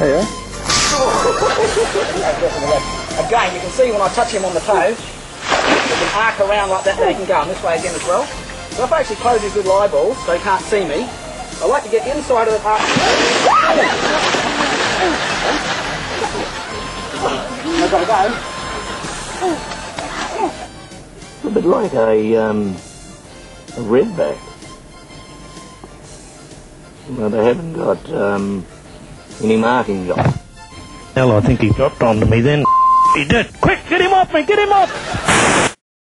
Yeah. Again, you can see when I touch him on the toes, he can arc around like that, he can go in this way again as well. So if I actually close his little eyeballs so he can't see me, I like to get inside of the arc. I've got to go. It's a bit like a redback. No, they haven't got any markings on. Hell, I think he dropped onto me then. He did. Quick, get him off me, get him off!